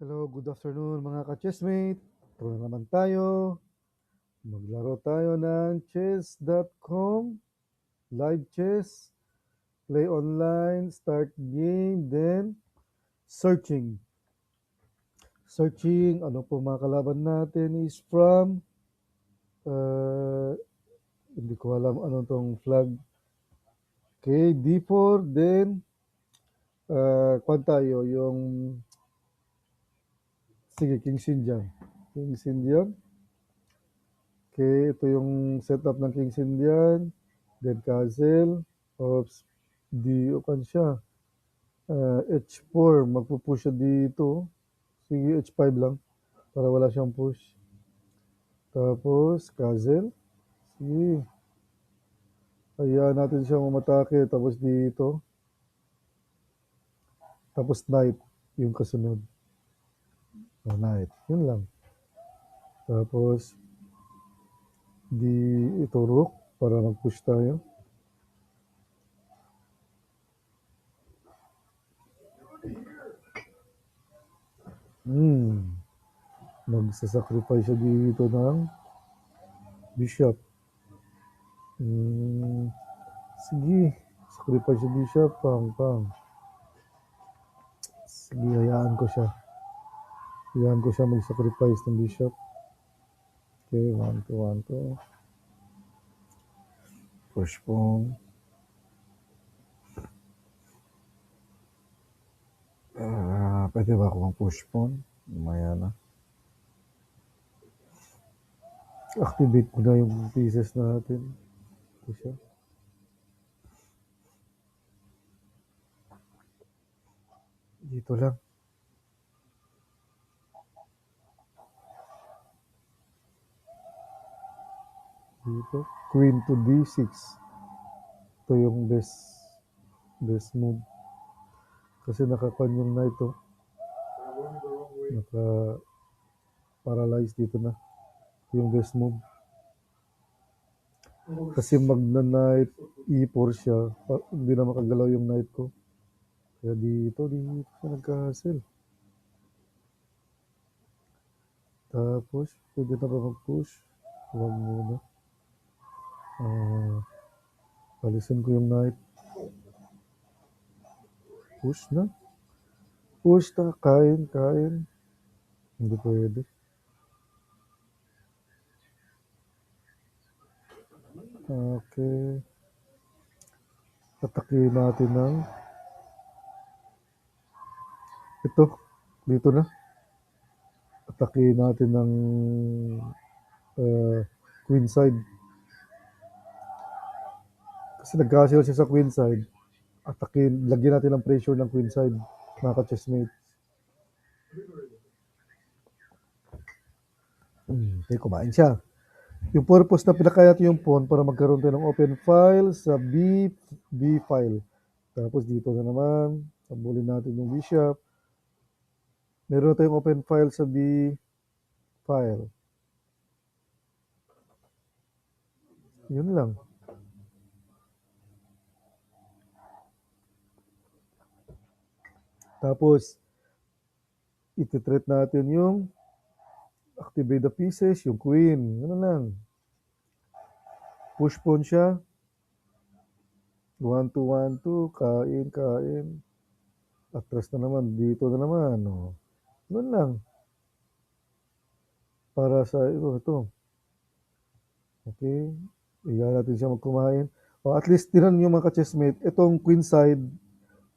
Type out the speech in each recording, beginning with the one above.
Hello, good afternoon mga ka-chessmate. Ito na naman tayo. Maglaro tayo ng chess.com, live chess, play online, start game, then searching. Searching, ano po mga kalaban natin is from, hindi ko alam anong tong flag. Okay, D4, then, kwan tayo, yung, sige, King Xinjiang. King Xinjiang. Okay, ito yung setup ng King Xinjiang. Then castle. Oops. D, kan siya. H4. Magpupush siya dito. Sige, H5 lang. Para wala siyang push. Tapos, castle. Sige. Hayaan natin siya umatake. Tapos dito. Tapos knight. Yung kasunod. Knight. Yun lang. Tapos, di ito rook. Para mag-push tayo. Magsasacrifice siya dito ng bishop. Sige. Sacrifice siya bishop. Pang. Sige, hayaan ko siya. Hayaan ko siya mag-sacrifice ng bishop. Okay, 1, 2, 1, 2. Push pawn. Pwede ba ako mag-push pawn? Maya na. Activate ko na yung pieces natin. Ito siya. Dito lang. Dito. Queen to D6. Ito yung best move. Kasi nakakan yung knight to. Naka-paralyze dito na. Yung best move. Kasi magna-knight E4 siya. Hindi na makagalaw yung knight ko. Kaya dito siya nagka-hassle. Tapos, pwede na ba mag-push? Huwag muna. Palisin ko yung knight. Push na. Push na. Kain. Hindi pwede. Okay. Atakin natin ng ito. Dito na. Atakin natin ng queen side. Kasi nag-castle siya sa queen side. Atakin. Lagyan natin ng pressure ng queen side. Mga ka-chessmate. Okay, kumain siya. Yung purpose na pinakaya natin yung pawn para magkaroon tayo ng open file sa B file. Tapos dito na naman, sabulin natin yung bishop. Meron tayong open file sa B file. Yun lang. Tapos, iti-treat natin yung activate the pieces, yung queen. Ano lang. Push pawn siya. 1, 2, 1, 2. Kain. Atras na naman. Dito na naman. Oh. Yun lang. Para sa ito. Okay. Iyan natin siya magkumain. O at least, tinan nyo mga ka-chessmate, itong queen side,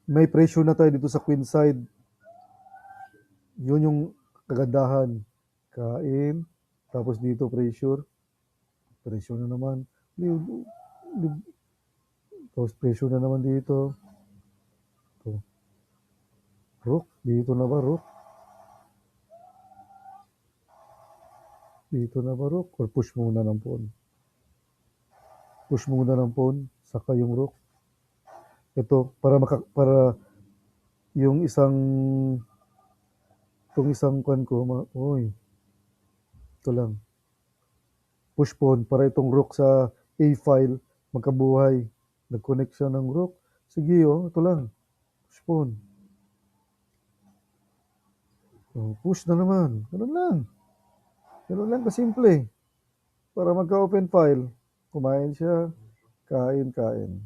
may pressure na tayo dito sa queen side. Yun yung kagandahan. Kain. Tapos dito pressure. Pressure na naman. Tapos pressure na naman dito. Ito. Rook. Dito na ba rook? Dito na ba rook? Or push muna ng pawn? Push muna ng pawn. Saka yung rook. Ito. Para yung itong isang kwan ko. Ito lang. Push pawn. Para itong rook sa A file. Magkabuhay. Nag-connect siya ng rook. Sige ito lang. Push pawn. Push na naman. Ganun lang. Ganun lang kasimple. Para magka-open file. Kumain siya, kain, kain.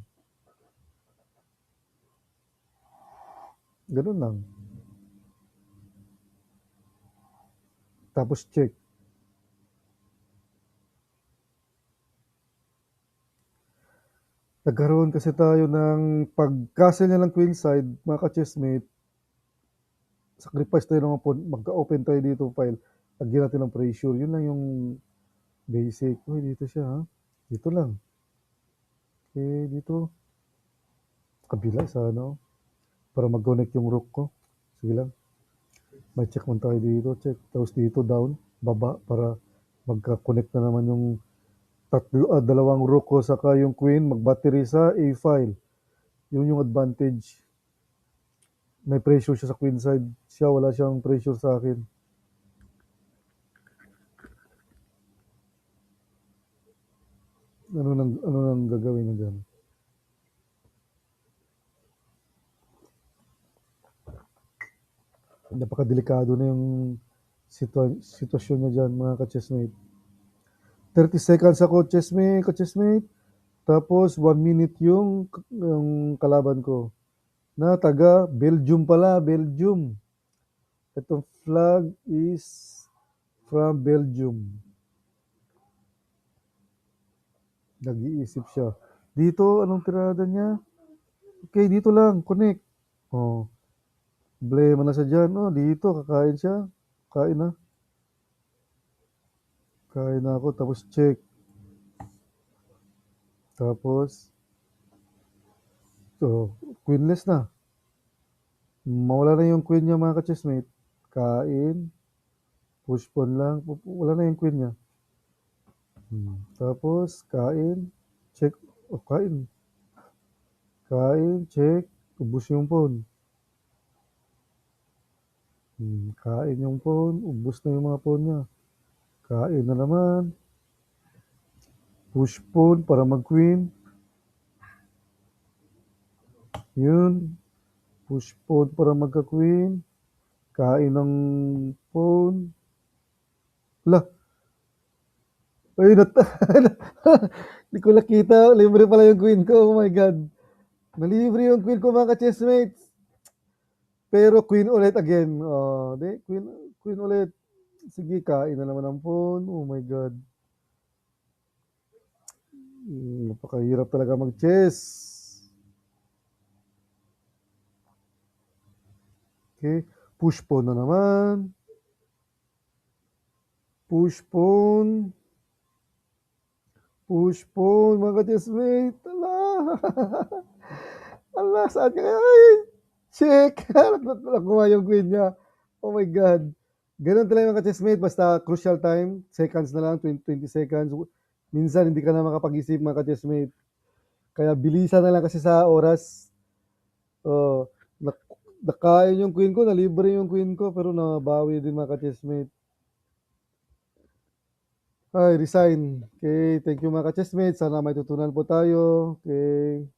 Ganun lang. Tapos check. Nagkaroon kasi tayo ng pag-castle niya ng queenside, mga ka-chessmate, sacrifice tayo ng pawn, magka-open tayo dito file, lagyan natin ng pressure. Yun lang yung basic. Uy, dito siya ha. Dito lang. Okay, dito. Kabila sa ano. Para mag-connect yung rook ko. Sige lang. May check man tayo dito. Check. Tapos dito down. Baba. Para magka-connect na naman yung dalawang rook ko saka yung queen. Mag-battery sa A file. Yun yung advantage. May pressure siya sa queen side. Siya wala siyang pressure sa akin. Ano nang gagawin niya dyan? Napakadelikado na yung sitwasyon niya dyan, mga ka-chessmate. 30 seconds ako, ka-chessmate. Tapos 1 minute yung kalaban ko. Na taga Belgium pala, Belgium. Itong flag is from Belgium. Nag-iisip siya. Dito, anong tirada niya? Okay, dito lang, connect. Oh, problema na siya dyan. Oh, dito, kakain siya. Kain na. Kain na ako, tapos check. Tapos, so, queenless na. Mawala na yung queen niya, mga ka-chessmate. Kain, push pawn lang. Wala na yung queen niya. Tapos, kain, check. Oh, kain. Kain, check. Ubus yung pawn. Kain yung pawn. Ubus na yung mga pawn niya. Kain na naman. Push pawn para mag-queen. Yun. Push pawn para magka-queen. Kain ng pawn. Wala. Ay, hindi ko nakita. Libre pala yung queen ko. Oh my God. Nalibre yung queen ko, mga ka-chessmates. Pero queen ulit again. Oh, queen ulit. Sige, kain na naman ang pawn. Oh my God. Napakahirap talaga mag-chess. Okay. Push pawn na naman. Push pawn. Push pawn, mga ka-chessmate. Ala. Ala, saan ka kaya? Ay, check. Nakuha yung queen niya. Oh my God. Ganun talaga mga ka-chessmate. Basta crucial time. Seconds na lang. 20 seconds. Minsan hindi ka na makapag-isip, mga ka-chessmate. Kaya bilisan na lang kasi sa oras. Oh, nakain yung queen ko, nalibre yung queen ko, pero nabawi din, mga ka-chessmate. Ay, resign. Okay, thank you, mga ka-chessmate. Sana may tutunan po tayo. Okay.